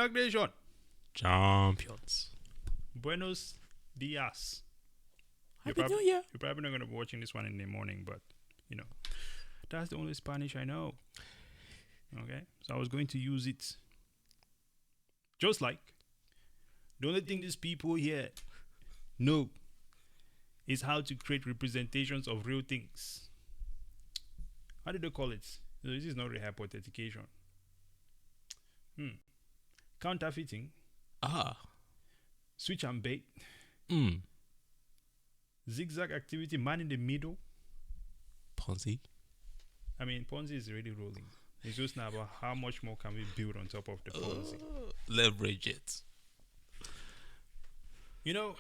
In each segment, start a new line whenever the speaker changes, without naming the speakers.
Stark Nation.
Champions.
Buenos dias.
Happy New Year.
You're probably not going to be watching this one in the morning, but, you know, that's the only Spanish I know. Okay? So I was going to use it. Just like, the only thing these people here know is how to create representations of real things. How did they call it? This is not really hypothetication. Counterfeiting. Switch and bait. Zigzag activity, man in the middle.
Ponzi.
I mean, Ponzi is really rolling. It's just now about how much more can we build on top of the Ponzi.
Leverage it.
You know,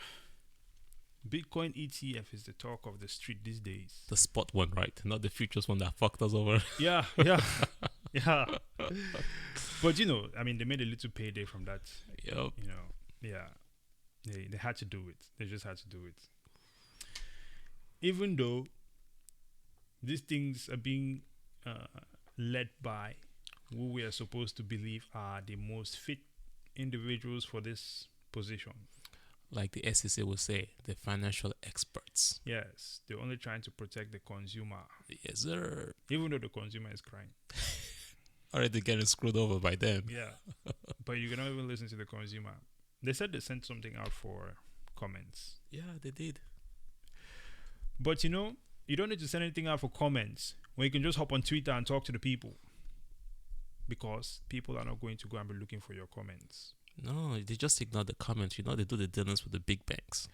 Bitcoin ETF is the talk of the street these days.
The spot one, right? Not the futures one that fucked us over.
Yeah. But, you know, I mean, they made a little payday from that.
Yep.
You know, yeah. They had to do it. They just had to do it. Even though these things are being led by who we are supposed to believe are the most fit individuals for this position.
Like the SEC would say, the financial experts.
Yes, they're only trying to protect the consumer.
Yes, sir.
Even though the consumer is crying.
Already getting screwed over by them.
Yeah. But you cannot even listen to the consumer. They said they sent something out for comments.
Yeah, they did.
But you know, you don't need to send anything out for comments when you can just hop on Twitter and talk to the people. Because people are not going to go and be looking for your comments.
No, they just ignore the comments. You know, they do the dealings with the big banks.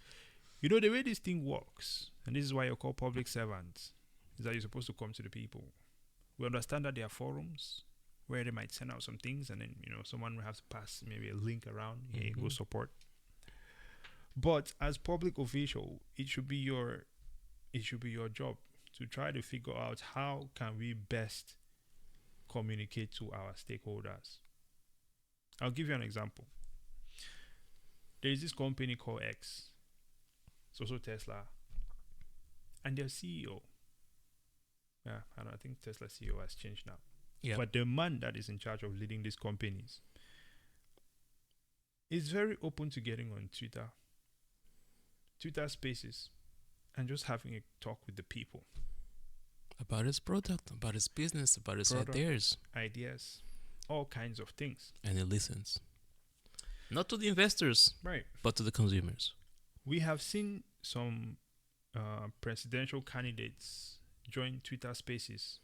You know, the way this thing works, and this is why you're called public servants, is that you're supposed to come to the people. We understand that there are forums where they might send out some things, and then, you know, someone will have to pass maybe a link around. Hey, go support. But as public official, it should be your job to try to figure out how can we best communicate to our stakeholders. I'll give you an example. There is this company called X. It's also Tesla. And their CEO. Yeah, I think Tesla CEO has changed now.
Yeah.
But the man that is in charge of leading these companies is very open to getting on Twitter Spaces, and just having a talk with the people.
About his product, about his business, about his
ideas, all kinds of things.
And he listens. Not to the investors,
right,
but to the consumers.
We have seen some presidential candidates join Twitter Spaces,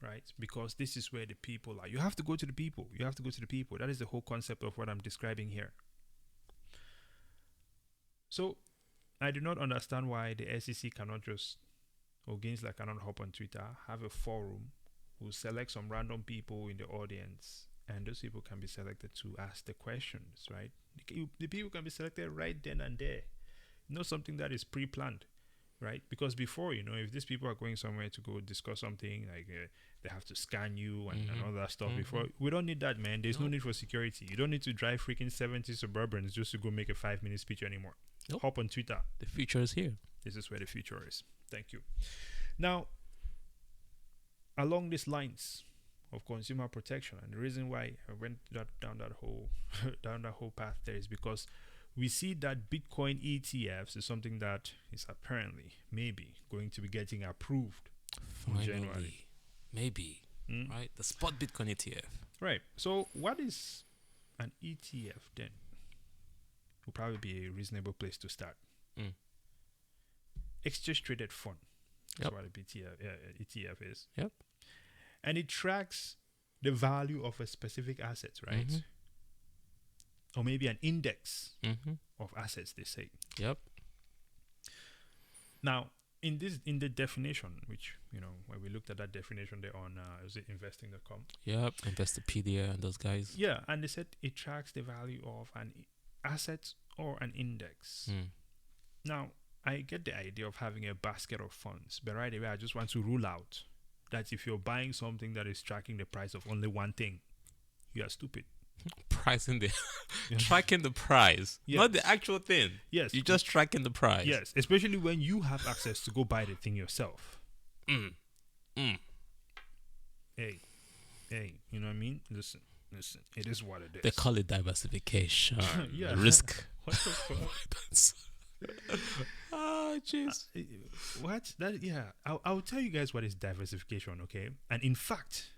right? Because this is where the people are. You have to go to the people. That is the whole concept of what I'm describing here. So, I do not understand why the SEC cannot just, or Gainsler cannot hop on Twitter, have a forum, who select some random people in the audience, and those people can be selected to ask the questions, right? The people can be selected right then and there. Not something that is pre-planned, right? Because before, you know, if these people are going somewhere to go discuss something, like they have to scan you and all that stuff before. We don't need that, man. There's no need for security. You don't need to drive freaking 70 Suburbans just to go make a 5-minute speech anymore.
Nope.
Hop on Twitter.
The future is here.
This is where the future is. Thank you. Now, along these lines of consumer protection, and the reason why I went down that whole path there is because we see that Bitcoin ETFs is something that is apparently maybe going to be getting approved in January.
Maybe. Right? The spot Bitcoin ETF.
Right. So what is an ETF then? Will probably be a reasonable place to start. Exchange traded fund. That's what a ETF is.
Yep.
And it tracks the value of a specific asset, right? Or maybe an index of assets, they say.
Yep.
Now, in the definition, which, you know, when we looked at that definition there on, is it investing.com?
Yep. Investopedia and those guys.
Yeah, and they said it tracks the value of an asset or an index. Now, I get the idea of having a basket of funds, but right away, I just want to rule out that if you're buying something that is tracking the price of only one thing, you are stupid.
Tracking the price, not the actual thing.
Yes,
you're just tracking the price.
Yes, especially when you have access to go buy the thing yourself. Hey, you know what I mean? Listen, Listen, it is what it is.
They call it diversification.
Yeah.
Risk.
What the fuck?
Oh, jeez.
What? That, yeah. I'll tell you guys what is diversification, okay? And in fact,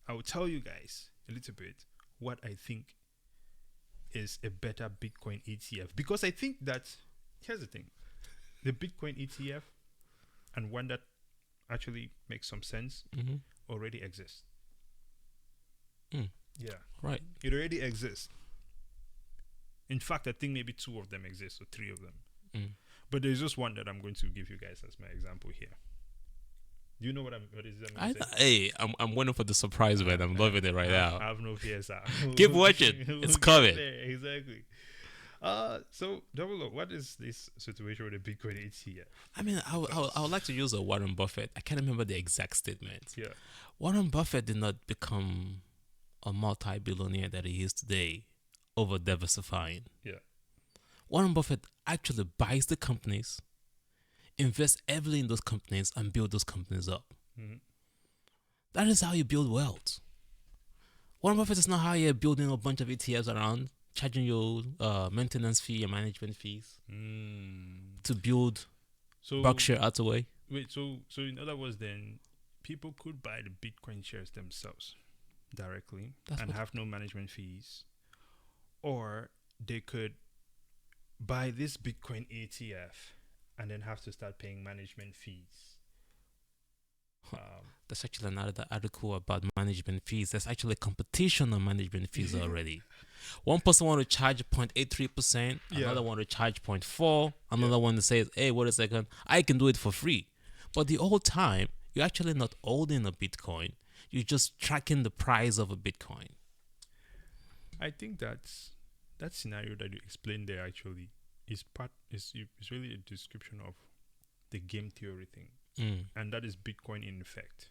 I'll tell you guys a little bit what I think is a better Bitcoin ETF. Because I think that, here's the thing, the Bitcoin ETF and one that actually makes some sense already exists. Yeah.
Right.
It already exists. In fact, I think maybe 2 of them exist or 3 of them. But there's just one that I'm going to give you guys as my example here. Do you know what is that?
Hey, I'm waiting for the surprise, man. I'm loving it right now.
I have no fears.
Keep watching. It's coming.
Exactly. So Double O, what is this situation with the Bitcoin ETF?
I mean, I would like to use a Warren Buffett. I can't remember the exact statement.
Yeah.
Warren Buffett did not become a multi-billionaire that he is today over diversifying.
Yeah.
Warren Buffett actually buys the companies, invests heavily in those companies, and build those companies up. That is how you build wealth. Warren Buffett is not how you're building a bunch of ETFs around, charging you maintenance fee and management fees to build Berkshire Hathaway.
Wait, so in other words, then people could buy the Bitcoin shares themselves directly and have no management fees, or they could buy this Bitcoin ETF and then have to start paying management fees.
There's actually another article about management fees. There's actually a competition on management fees already. One person want to charge 0.83%, another one to charge 0.4%, another one says, hey, wait a second, I can do it for free. But the whole time, you're actually not holding a Bitcoin. You're just tracking the price of a Bitcoin.
I think that scenario that you explained there actually is really a description of the game theory thing. And that is Bitcoin in effect.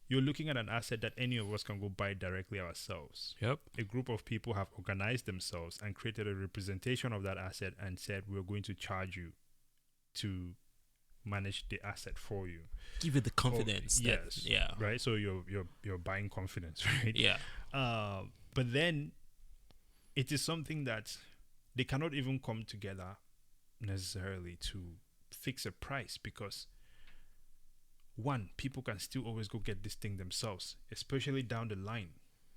You're looking at an asset that any of us can go buy directly ourselves.
Yep.
A group of people have organized themselves and created a representation of that asset and said, we're going to charge you to manage the asset for you.
Give you the confidence.
Yes. Yeah. Right. So you're buying confidence, right?
Yeah.
But then it is something that they cannot even come together necessarily to fix a price, because one, people can still always go get this thing themselves, especially down the line,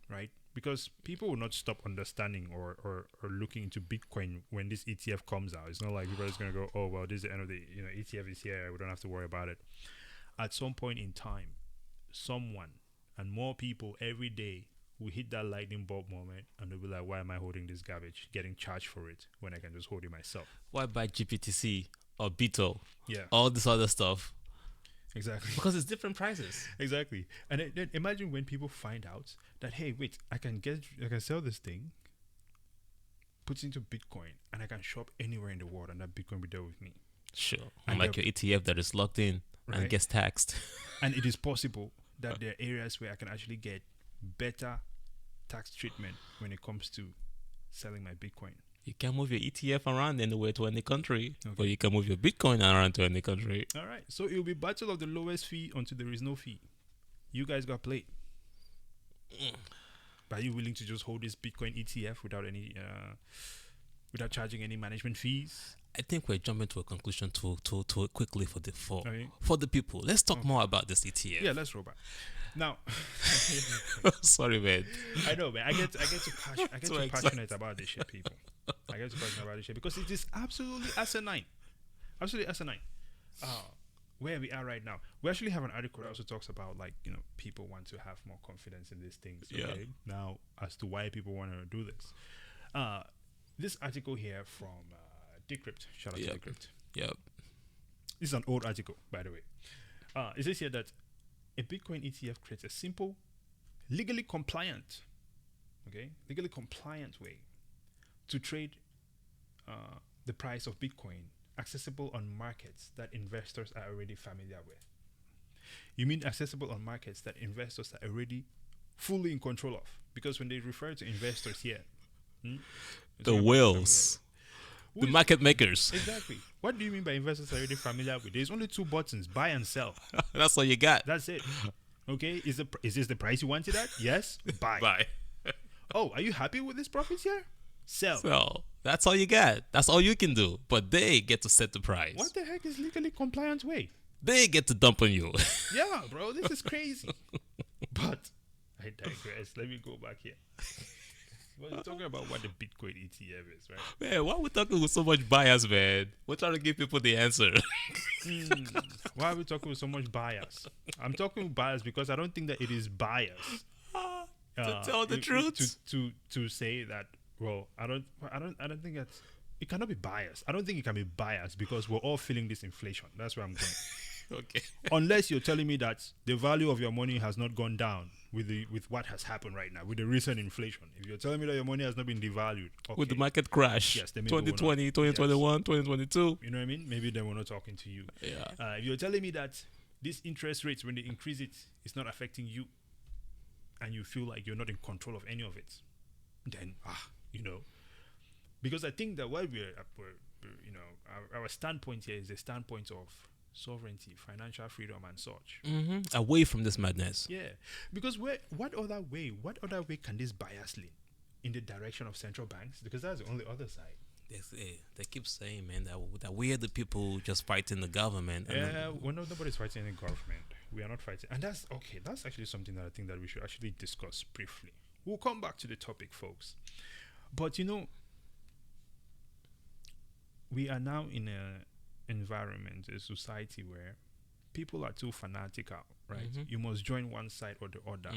right? Because people will not stop understanding or looking into Bitcoin when this ETF comes out. It's not like everybody's going to go, oh, well, this is the end of the ETF is here, we don't have to worry about it. At some point in time, someone and more people every day will hit that lightning bulb moment and they'll be like, why am I holding this garbage, getting charged for it when I can just hold it myself?
Why buy GPTC or Beetle?
Yeah.
All this other stuff.
Exactly.
Because it's different prices.
Exactly. And then imagine when people find out that, hey, wait, I can sell this thing, put it into Bitcoin, and I can shop anywhere in the world, and that Bitcoin will be there with me.
Sure. Unlike your ETF that is locked in and gets taxed.
And it is possible that there are areas where I can actually get better tax treatment when it comes to selling my Bitcoin.
You can move your ETF around anywhere to any country, but you can move your Bitcoin around to any country.
All right. So it will be battle of the lowest fee until there is no fee. You guys got played. Are you willing to just hold this Bitcoin ETF without any, without charging any management fees?
I think we're jumping to a conclusion too quickly for the people. Let's talk more about this ETF.
Yeah, let's roll back. Now,
sorry, man.
I know, man. I get too passionate about this shit, people. I get too passionate about this shit because it is absolutely asinine. Absolutely asinine. Where we are right now, we actually have an article that also talks about, like, people want to have more confidence in these things. Okay? Yeah. Now, as to why people want to do this, this article here from Decrypt. Shout out to Decrypt.
Yep.
This is an old article, by the way. It says here that a Bitcoin ETF creates a simple, legally compliant way to trade the price of Bitcoin, accessible on markets that investors are already familiar with. You mean accessible on markets that investors are already fully in control of? Because when they refer to investors here,
the whales, the market makers.
Exactly. What do you mean by investors are already familiar with? There's only 2 buttons: buy and sell.
That's all you got.
That's it. Okay, is this the price you wanted at? Yes, buy.
Buy.
Oh, are you happy with this profits here? Sell.
So that's all you got. That's all you can do. But they get to set the price.
What the heck is legally compliant way?
They get to dump on you.
Yeah, bro, this is crazy. But I digress. Let me go back here. We're talking about what the Bitcoin ETF is, right?
Man, why are we talking with so much bias, man? We're trying to give people the answer.
Why are we talking with so much bias? I'm talking with bias because I don't think that it is bias.
To tell the truth.
To say that, well, I don't think that's, it cannot be biased. I don't think it can be biased because we're all feeling this inflation. That's where I'm going.
Okay.
Unless you're telling me that the value of your money has not gone down with what has happened right now, with the recent inflation. If you're telling me that your money has not been devalued, okay.
With the market crash.
Yes, then maybe we're
2020,
not-
2021, 2022.
You know what I mean? Maybe then we're not talking to you.
Yeah.
If you're telling me that these interest rates, when they increase it, it's not affecting you, and you feel like you're not in control of any of it, then because I think that while we're our standpoint here is the standpoint of sovereignty, financial freedom, and such.
Away from this madness.
Yeah, because what other way can this bias lean in the direction of central banks? Because that's the only other side.
They keep saying, man, that we are the people just fighting the government.
Yeah, nobody's fighting any government. We are not fighting, and that's okay. That's actually something that I think that we should actually discuss briefly. We'll come back to the topic, folks. But we are now in a environment, a society where people are too fanatical, right? You must join one side or the other.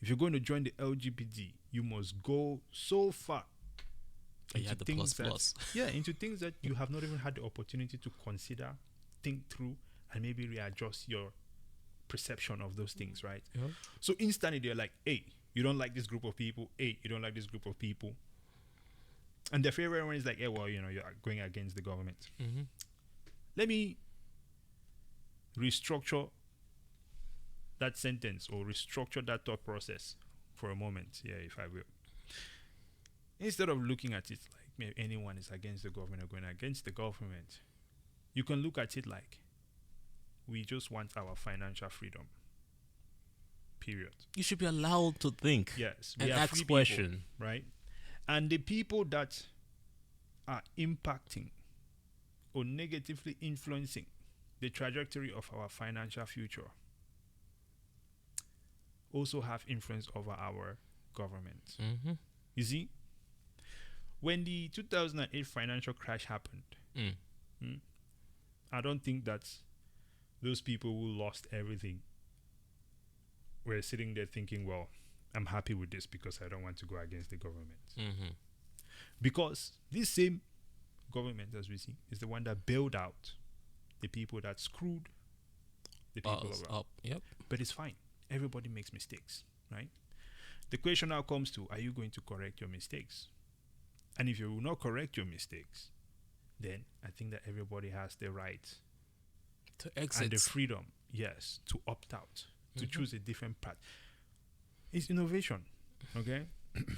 If you're going to join the LGBT, you must go so far
into the plus.
Yeah, into things that you have not even had the opportunity to consider, think through, and maybe readjust your perception of those things, right?
Yeah.
So instantly they're like, hey, you don't like this group of people. Hey, you don't like this group of people. And the favorite one is like, hey, well, you're going against the government. Let me restructure that sentence or restructure that thought process for a moment, if I will. Instead of looking at it like maybe anyone is against the government or going against the government, you can look at it like we just want our financial freedom. Period.
You should be allowed to think.
Yes.
And
We are
ask
free people,
question.
right? And the people that are impacting or negatively influencing the trajectory of our financial future also have influence over our government. You see, when the 2008 financial crash happened, I don't think that those people who lost everything were sitting there thinking, well, I'm happy with this because I don't want to go against the government. Because this same government, as we see, is the one that bailed out the people that screwed the people around.
Yep.
But it's fine. Everybody makes mistakes, right? The question now comes to, are you going to correct your mistakes? And if you will not correct your mistakes, then I think that everybody has the right
to exit
and the freedom, yes, to opt out, to choose a different path. It's innovation, okay?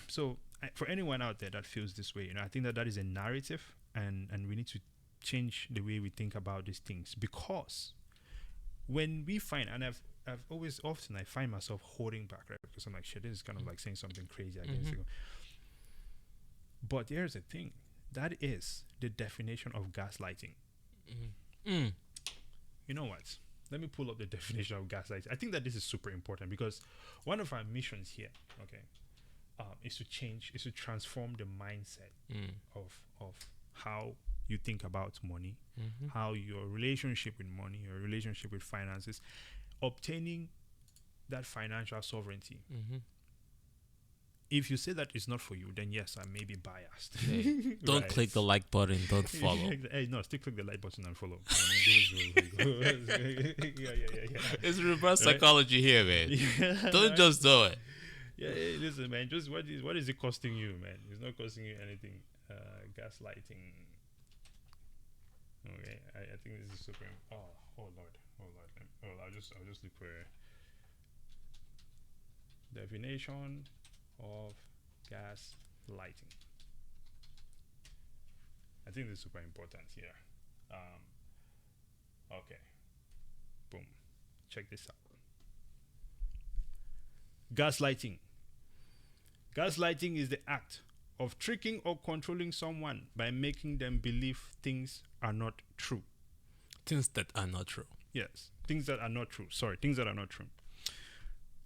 So for anyone out there that feels this way, I think that is a narrative, and we need to change the way we think about these things, because when we find, and I've always often I find myself holding back, right? Because I'm like, shit, this is kind of like saying something crazy against the. But here's the thing, that is the definition of gaslighting. You know what? Let me pull up the definition of gaslighting. I think that this is super important because one of our missions here, okay, is to transform the mindset of how you think about money, how your relationship with money, your relationship with finances, obtaining that financial sovereignty. If you say that it's not for you, then yes, I may be biased.
Hey, don't click the like button. Don't follow.
Hey, no, still click the like button and follow. Yeah.
It's reverse psychology here, man. Don't just do it.
Yeah, hey, listen, man. Just what is it costing you, man? It's not costing you anything. Gaslighting. Okay, I think this is super. Oh Lord. I'll just look for definition of gaslighting. I think this is super important here. Okay. Boom. Check this out. Gaslighting. Gaslighting is the act of tricking or controlling someone by making them believe things are not true.
Things that are not true.
Yes, things that are not true. Sorry, things that are not true.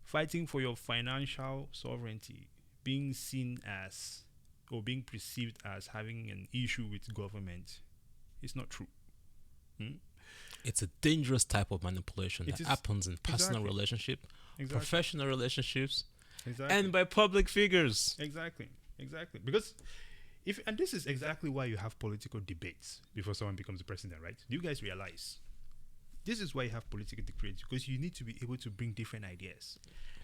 Fighting for your financial sovereignty, being seen as or being perceived as having an issue with government is not true.
It's a dangerous type of manipulation that happens in personal relationship, professional relationships, and by public figures.
Exactly. Because and this is exactly why you have political debates before someone becomes the president, right? Do you guys realize? This is why you have political debates, because you need to be able to bring different ideas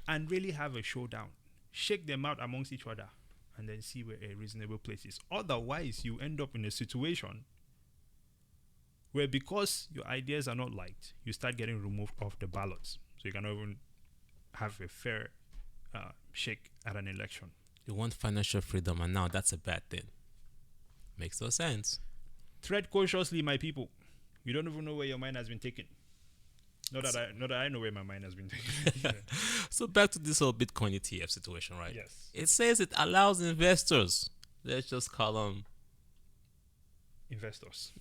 and really have a showdown, shake them out amongst each other, and then see where a reasonable place is. Otherwise, you end up in a situation where, because your ideas are not liked, you start getting removed off the ballots. So you cannot even have a fair shake at an election.
You want financial freedom, and now that's a bad thing. Makes no sense.
Tread cautiously, my people. You don't even know where your mind has been taken. Not that I know where my mind has been taken.
So back to this whole Bitcoin ETF situation, right?
Yes.
It says it allows investors, let's just call them
investors,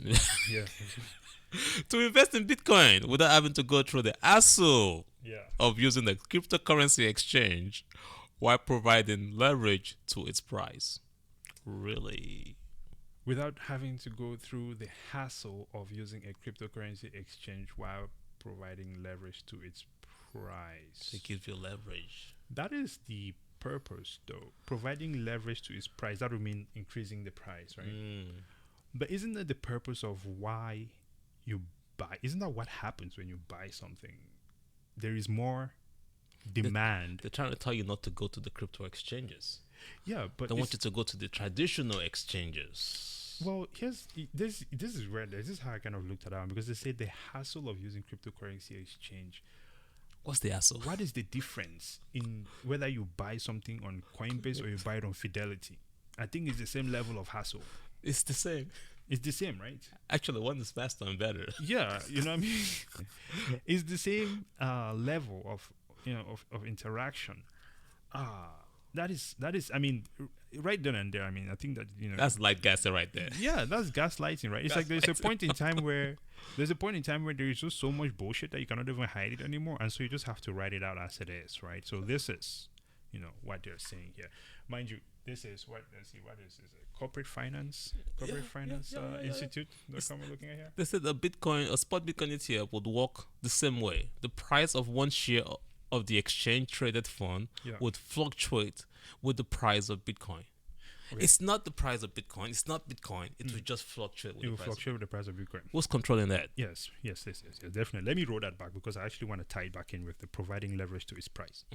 to invest in Bitcoin without having to go through the hassle of using the cryptocurrency exchange while providing leverage to its price. Really?
Without having to go through the hassle of using a cryptocurrency exchange while providing leverage to its price.
It gives you leverage.
That is the purpose, though. Providing leverage to its price, that would mean increasing the price, right? But isn't that the purpose of why you buy? Isn't that what happens when you buy something? There is more demand.
They're trying to tell you not to go to the crypto exchanges.
Yeah, but
they want you to go to the traditional exchanges.
Well, this is where this is how I kind of looked at it, because they say the hassle of using cryptocurrency exchange.
What's the hassle?
What is the difference in whether you buy something on Coinbase or you buy it on Fidelity? I think it's the same level of hassle.
It's the same.
It's the same, right?
Actually, one is faster and better.
Yeah, you know what I mean? It's the same level of interaction. That is. I mean, right then and there. I mean, I think that
that's light gaslighting right there.
Yeah, that's gaslighting, right? It's like there's a point in time where there is just so much bullshit that you cannot even hide it anymore, and so you just have to write it out as it is, right? So this is, what they're saying here. Mind you, this is what is this? A corporate finance institute. That's what we're looking at here.
They said a spot Bitcoin ETF would work the same way. The price of one share of the exchange traded fund would fluctuate with the price of Bitcoin. Okay. It's not the price of Bitcoin. It's not Bitcoin. It will just fluctuate with
the price of Bitcoin.
Who's controlling that?
Yes, definitely. Let me roll that back, because I actually want to tie it back in with the providing leverage to its price.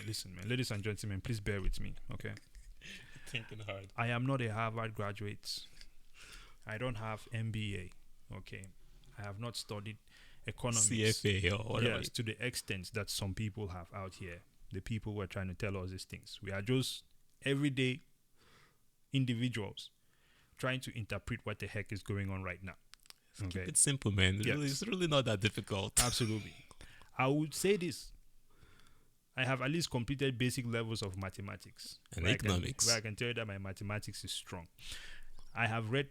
Listen, man, ladies and gentlemen, please bear with me, okay?
Thinking hard.
I am not a Harvard graduate. I don't have MBA, okay? I have not studied economics,
CFA or whatever.
Yes, to the extent that some people have out here. The people who are trying to tell us these things. We are just everyday individuals trying to interpret what the heck is going on right now.
Okay. Keep it simple, man.
Yes.
It's really not that difficult.
Absolutely. I would say this. I have at least completed basic levels of mathematics
and economics.
Where I can tell you that my mathematics is strong. I have read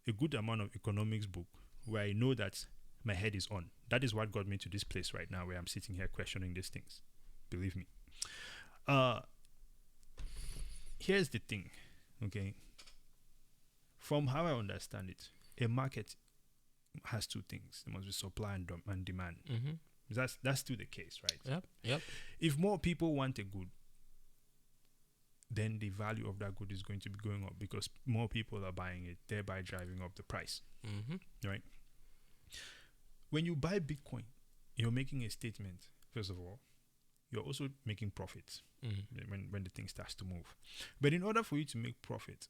a good amount of economics book where I know that my head is on. That is what got me to this place right now where I'm sitting here questioning these things. Believe me. Here's the thing, okay? From how I understand it, a market has two things. There must be supply and demand.
Mm-hmm.
That's still the case, right?
Yep.
If more people want a good, then the value of that good is going to be going up because more people are buying it, thereby driving up the price. Right? When you buy Bitcoin, you're making a statement, first of all. You're also making profits when the thing starts to move. But in order for you to make profit,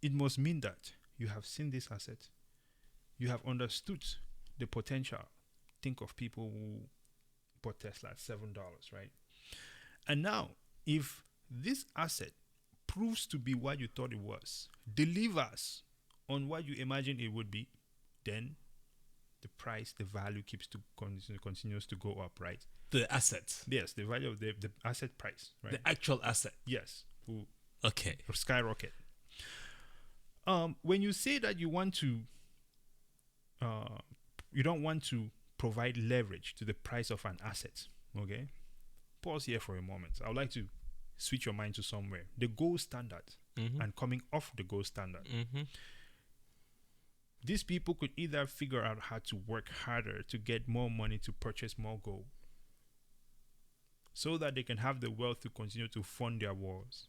it must mean that you have seen this asset, you have understood the potential. Think of people who bought Tesla at $7, right? And now, if this asset proves to be what you thought it was, delivers on what you imagined it would be, then the value continues to go up, right?
The assets.
Yes, the value of the asset price, right?
The actual asset.
Yes, will
Okay.
skyrocket. When you say that you want to, you don't want to provide leverage to the price of an asset, okay? Pause here for a moment. I would like to switch your mind to somewhere. The gold standard and coming off the gold standard. These people could either figure out how to work harder to get more money to purchase more gold so that they can have the wealth to continue to fund their wars.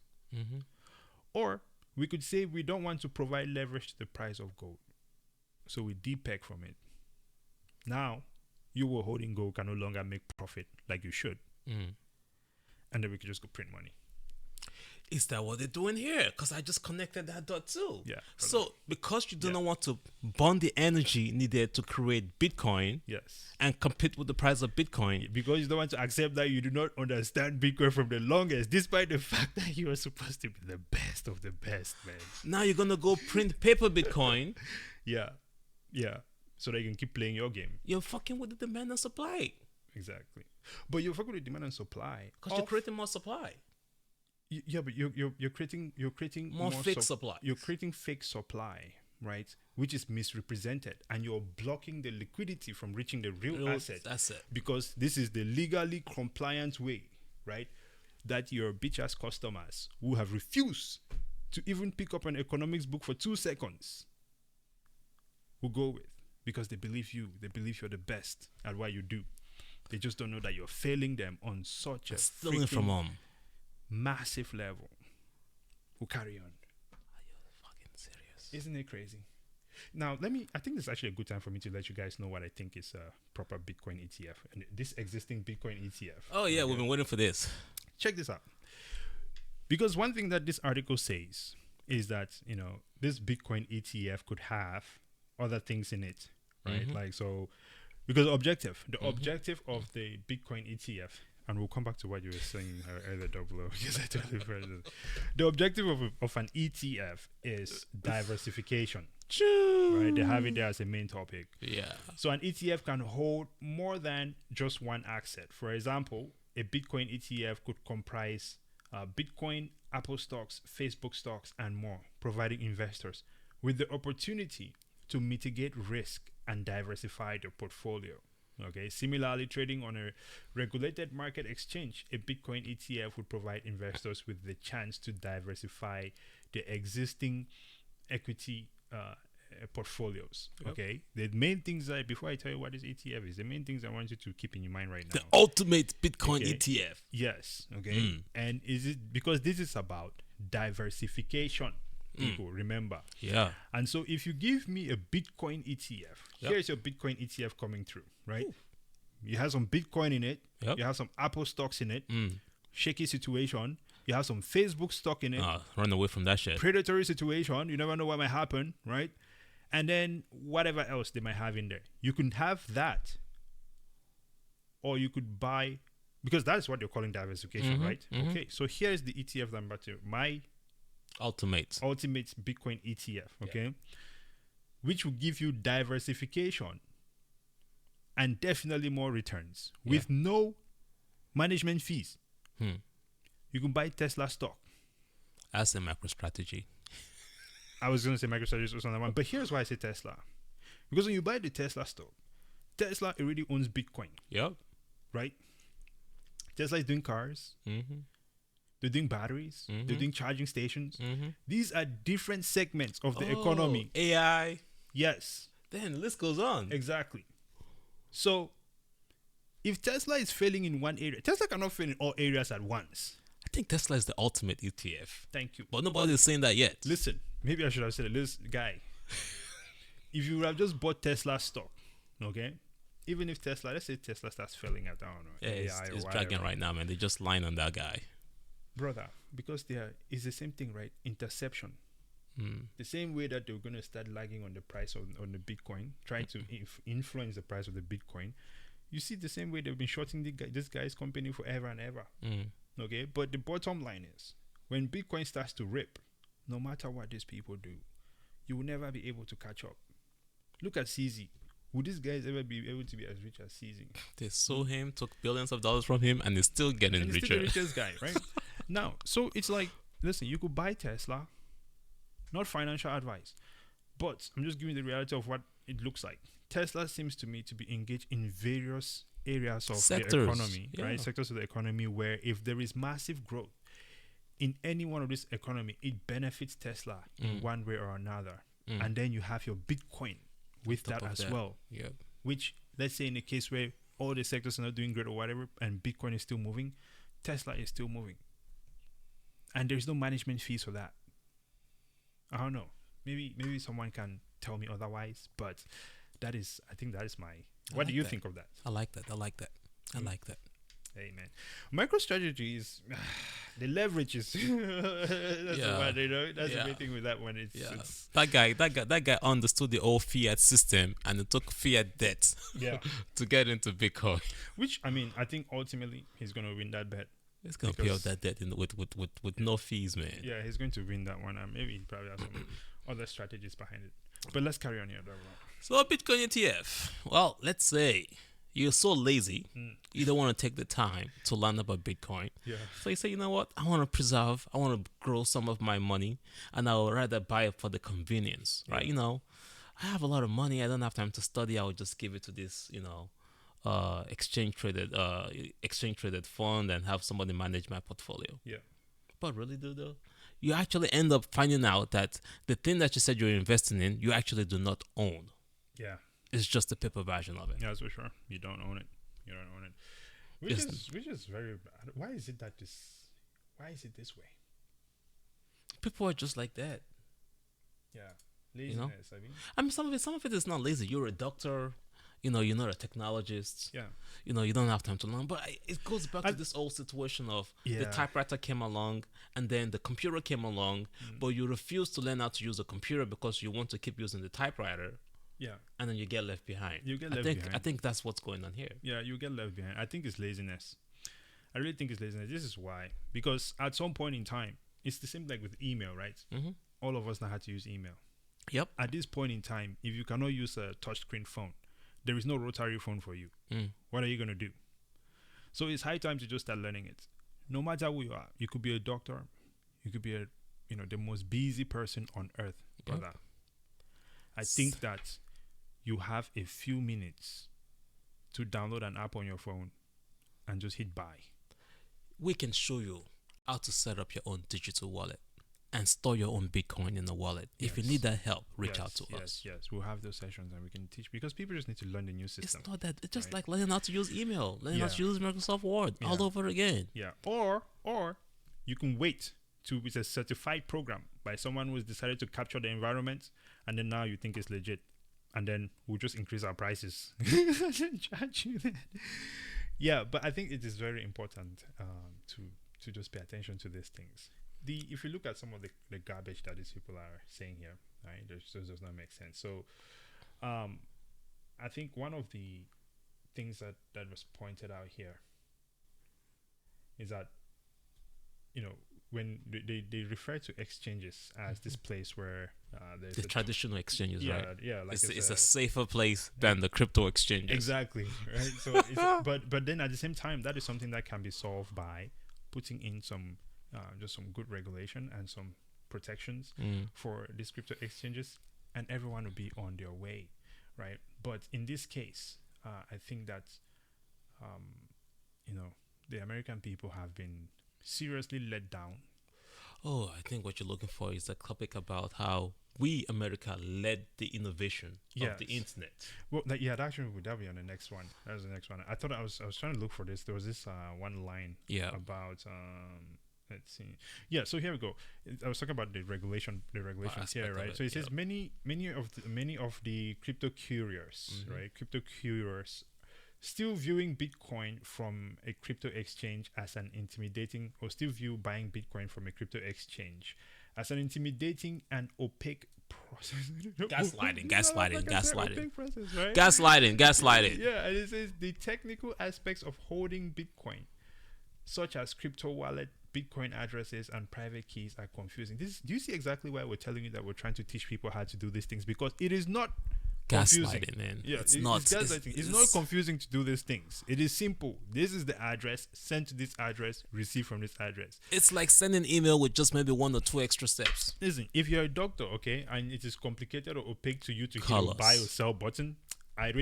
Or we could say we don't want to provide leverage to the price of gold. So we depeg from it. Now, you were holding gold can no longer make profit like you should. And then we could just go print money.
Is that what they're doing here? Because I just connected that dot too.
Yeah.
So because you do not want to burn the energy needed to create Bitcoin,
yes,
and compete with the price of Bitcoin,
because you don't want to accept that you do not understand Bitcoin from the longest, despite the fact that you are supposed to be the best of the best, man.
Now you're gonna go print paper Bitcoin.
Yeah. So that you can keep playing your game.
You're fucking with the demand and supply.
Exactly. But you're fucking with demand and supply
because you're creating more supply.
Yeah, but you're creating
more fake supply.
You're creating fake supply, right? Which is misrepresented, and you're blocking the liquidity from reaching the real asset. Because this is the legally compliant way, right? That your bitch ass customers who have refused to even pick up an economics book for 2 seconds will go with, because they believe you're the best at what you do. They just don't know that you're failing them on such a
stealing from them.
Massive level. We'll carry on.
Are you fucking serious?
Isn't it crazy? Now, I think this is actually a good time for me to let you guys know what I think is a proper Bitcoin ETF. And this existing Bitcoin ETF.
Oh, yeah, we've been waiting for this.
Check this out. Because one thing that this article says is that, this Bitcoin ETF could have other things in it, right? Like, so, because the objective of the Bitcoin ETF, and we'll come back to what you were saying earlier, Double, because I totally forgot. The objective of an ETF is diversification. Right? They have it there as a main topic.
Yeah.
So an ETF can hold more than just one asset. For example, a Bitcoin ETF could comprise Bitcoin, Apple stocks, Facebook stocks, and more, providing investors with the opportunity to mitigate risk and diversify their portfolio. Okay. Similarly, trading on a regulated market exchange, a Bitcoin ETF would provide investors with the chance to diversify their existing equity portfolios. Yep. Okay. The main things before I tell you what this ETF is, the main things I want you to keep in your mind right now.
The ultimate Bitcoin ETF.
Yes. Okay. And is it because this is about diversification? People remember.
Yeah.
And so if you give me a Bitcoin ETF, here's your Bitcoin ETF coming through, right? Ooh. You have some Bitcoin in it. You have some Apple stocks in it. Shaky situation. You have some Facebook stock in it.
Run away from that shit.
Predatory situation. You never know what might happen, right? And then whatever else they might have in there. You can have that. Or you could buy, because that's what you're calling diversification, right? Okay, so here's the ETF that I'm about to, my ultimate Bitcoin ETF, okay, which will give you diversification and definitely more returns with no management fees. You can buy Tesla stock.
That's a macro strategy.
I was going to say MicroStrategy was another one, but here's why I say Tesla. Because when you buy the Tesla stock, Tesla already owns Bitcoin.
Yep.
Right? Tesla is doing cars. They're doing batteries. They're doing charging stations. These are different segments of the economy.
AI.
Yes.
Then the list goes on.
Exactly. So, if Tesla is failing in one area, Tesla cannot fail in all areas at once.
I think Tesla is the ultimate ETF.
Thank you.
But nobody's saying that yet.
Listen, maybe I should have said it. Listen, guy, if you would have just bought Tesla stock, okay? Even if Tesla, let's say Tesla starts failing at, I don't know, AI
it's dragging right now, man. They're just lying on that guy.
Brother, because it's the same thing, right? Interception. The same way that they're going to start lagging on the price on the Bitcoin, trying to influence the price of the Bitcoin. You see the same way they've been shorting this guy's company forever and ever. Okay, but the bottom line is, when Bitcoin starts to rip, no matter what these people do, you will never be able to catch up. Look at CZ. would these guys ever be able to be as rich as Caesar?
They sue him, took billions of dollars from him, and he's still getting
And he's
richer.
still the richest guy, right? Now, so it's like, listen, you could buy Tesla, not financial advice, but I'm just giving the reality of what it looks like. Tesla seems to me to be engaged in various areas of
Sectors,
the economy,
yeah.
right? Sectors of the economy where if there is massive growth in any one of this economy, it benefits Tesla in one way or another. And then you have your Bitcoin with that as well.
Yeah.
Which, let's say in a case where all the sectors are not doing great or whatever, and Bitcoin is still moving, Tesla is still moving. And there's no management fees for that. I don't know. Maybe someone can tell me otherwise, but I think that is my... What do you think of that?
I like that. I like that.
Hey, man. MicroStrategy is... the leverage is... that's the one, you know? That's the main thing with that one. It's
that guy understood the old fiat system, and it took fiat debt to get into Bitcoin.
Which, I mean, I think ultimately he's going to win that bet.
He's going to pay off that debt with no fees, man.
Yeah, he's going to win that one. Maybe he probably has some other strategies behind it. But let's carry on here, though.
So, Bitcoin ETF. Well, let's say you're so lazy, you don't want to take the time to learn about Bitcoin.
Yeah.
So you say, you know what? I want to preserve, I want to grow some of my money, and I would rather buy it for the convenience, right? You know, I have a lot of money. I don't have time to study. I would just give it to this, you know, exchange traded fund and have somebody manage my portfolio.
Yeah.
But really, though, you actually end up finding out that the thing that you said you're investing in, you actually do not own.
Yeah.
It's just a paper version of it.
Yeah, that's for sure. You don't own it. Which is very bad. Why is it this way?
People are just like that.
Yeah. Laziness,
you know? I mean, some of it is not lazy. You're a doctor, you know, you're not a technologist.
Yeah.
You know, you don't have time to learn. But it goes back to this old situation of the typewriter came along and then the computer came along, but you refuse to learn how to use a computer because you want to keep using the typewriter.
Yeah.
And then you get left behind. I think that's what's going on here.
Yeah, you get left behind. I think it's laziness. I really think it's laziness. This is why. Because at some point in time, it's the same like with email, right? Mm-hmm. All of us know how to use email.
Yep.
At this point in time, if you cannot use a touchscreen phone, there is no rotary phone for you. What are you going to do? So it's high time to just start learning it. No matter who you are, you could be a doctor, you could be the most busy person on earth, brother. Yep. I think that you have a few minutes to download an app on your phone and just hit buy.
We can show you how to set up your own digital wallet and store your own Bitcoin in the wallet.
Yes.
If you need that help, reach out to us.
Yes, we'll have those sessions and we can teach, because people just need to learn the new system.
It's not that. It's just like learning how to use email, learning how to use Microsoft Word all over again.
Yeah. Or you can wait to it's a certified program by someone who's decided to capture the environment, and then now you think it's legit, and then we'll just increase our prices. Charge you then. Yeah, but I think it is very important to just pay attention to these things. If you look at some of the garbage that these people are saying here, right, it just does not make sense. So I think one of the things that was pointed out here is that, you know, when they refer to exchanges as this place where there's
the traditional exchanges, right?
Yeah, like
it's a safer place than the crypto exchanges.
Exactly, right? So, but then at the same time, that is something that can be solved by putting in some just some good regulation and some protections for these crypto exchanges, and everyone will be on their way, right? But in this case, I think that you know, the American people have been seriously let down.
Oh, I think what you're looking for is a topic about how we, America, led the innovation of the internet.
Well, that actually would be on the next one. That was the next one. I thought I was trying to look for this. There was this one line about let's see. Yeah, so here we go. I was talking about the regulations here, right? So it says many of the crypto curious, right? Crypto curious still viewing Bitcoin from a crypto exchange as an intimidating, or still view buying Bitcoin from a crypto exchange as an intimidating and opaque process.
Gaslighting.
Opaque process, right?
Gaslighting.
Yeah, and it says the technical aspects of holding Bitcoin, such as crypto wallet, Bitcoin addresses, and private keys, are confusing. Do you see exactly why we're telling you that we're trying to teach people how to do these things? Because it is not
gaslighting, man.
Yeah,
It's not.
It's gaslighting. It's not confusing to do these things. It is simple. This is the address. Send to this address. Receive from this address.
It's like sending an email with just maybe 1 or 2 extra steps.
Listen, if you're a doctor, okay, and it is complicated or opaque to you to hit a buy or sell button, I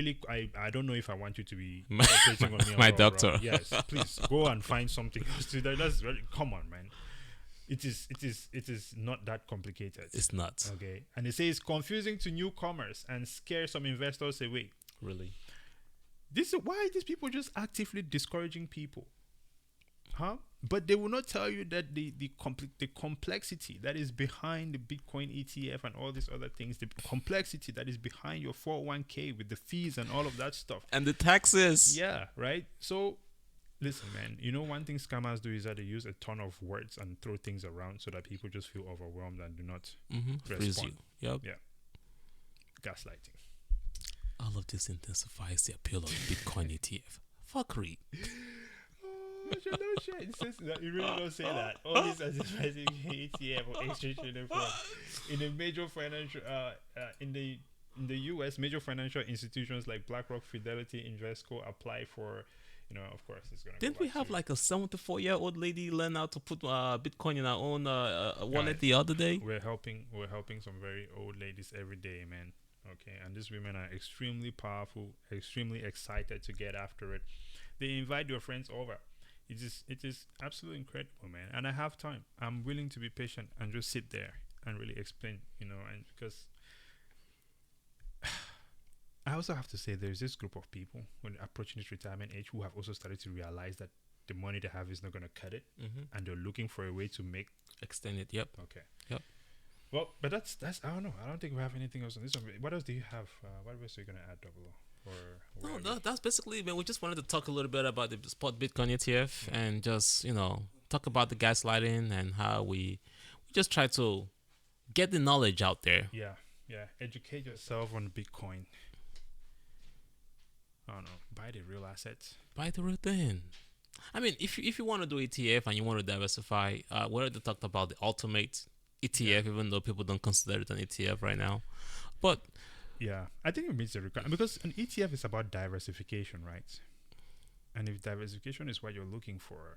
don't know if I want you to be operating on me.
My doctor.
Bro. Yes, please go and find something else to do. That's really, come on, man. It is not that complicated.
It's not.
Okay. And they say it's confusing to newcomers and scare some investors away.
Really?
This is why these people just actively discouraging people. Huh? But they will not tell you that the complexity that is behind the Bitcoin ETF and all these other things, the complexity that is behind your 401k with the fees and all of that stuff.
And the taxes.
Yeah, right? So, listen, man, you know, one thing scammers do is that they use a ton of words and throw things around so that people just feel overwhelmed and do not respond.
Yep.
Yeah. Gaslighting.
All of this intensifies the appeal of the Bitcoin ETF. Fuckery.
You really don't say that. All this as advising ETF or exchange traded fund in a major financial in the US, major financial institutions like BlackRock, Fidelity, Invesco apply for, you know, of course, it's gonna.
Didn't we have like a 74-year-old lady learn how to put Bitcoin in her own wallet the other day?
We're helping some very old ladies every day, man. Okay, and these women are extremely powerful, extremely excited to get after it. They invite your friends over. It is absolutely incredible, man. And I have time. I'm willing to be patient and just sit there and really explain, you know, and because I also have to say there's this group of people when approaching this retirement age who have also started to realize that the money they have is not going to cut it, and they're looking for a way to
extend it. Yep.
Okay.
Yep.
Well, but that's I don't know. I don't think we have anything else on this one. What else do you have? What else are you going to add, Double O?
No, that's basically, man. We just wanted to talk a little bit about the spot Bitcoin ETF and just, you know, talk about the gaslighting and how we just try to get the knowledge out there.
Yeah. Educate yourself on Bitcoin. I don't know. Buy the real assets.
Buy the real thing. I mean, if you want to do ETF and you want to diversify, we already talked about the ultimate ETF, even though people don't consider it an ETF right now. But
yeah, I think it meets the requirement because an ETF is about diversification, right? And if diversification is what you're looking for,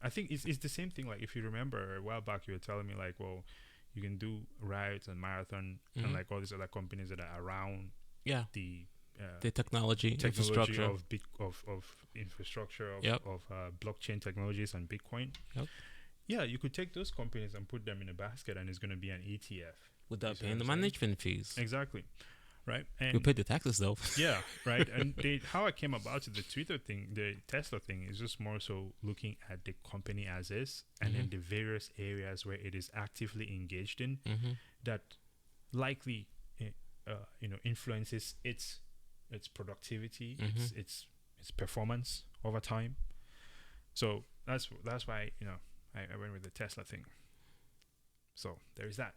I think it's the same thing. Like if you remember a while back, you were telling me like, well, you can do Riot and Marathon and like all these other companies that are around.
Yeah.
The
technology infrastructure
of infrastructure of blockchain technologies and Bitcoin.
Yep.
Yeah, you could take those companies and put them in a basket, and it's going to be an ETF.
Without paying the management fees.
Exactly. Right. And
we pay the taxes though.
Yeah, right. And how I came about the Twitter thing, the Tesla thing, is just more so looking at the company as is, and then the various areas where it is actively engaged in that likely, influences its productivity, its performance over time. So that's why I went with the Tesla thing. So there is that.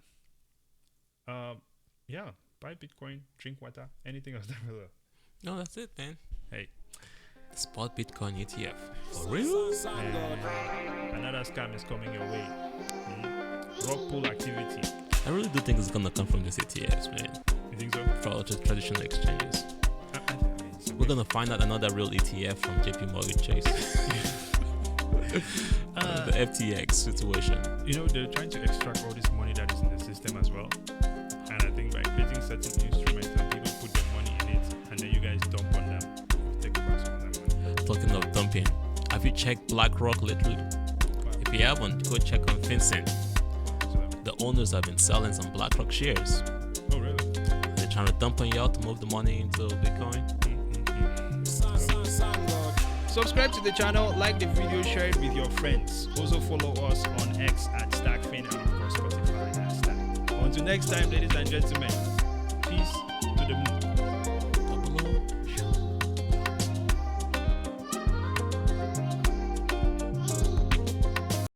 Yeah, buy Bitcoin, drink water, anything else.
No, that's it, man.
Hey,
spot Bitcoin ETF for real.
Another scam is coming your way. Rock pool activity.
I really do think it's gonna come from these ETFs, man.
You think so?
For traditional exchanges. We're gonna find out another real ETF from JP Morgan Chase. The FTX situation.
They're trying to extract all this money that is in the system as well. And I think by creating certain instruments and people put their money in it, and then you guys dump on them, take back some of that money.
Talking of dumping, have you checked BlackRock lately? If you haven't, go check on Vincent. The owners have been selling some BlackRock shares.
Oh, really?
They're trying to dump on y'all to move the money into Bitcoin.
Subscribe to the channel, like the video, share it with your friends. Also follow us on X at STAKK and of course Spotify at STAKK. Until next time, ladies and gentlemen, peace to the moon.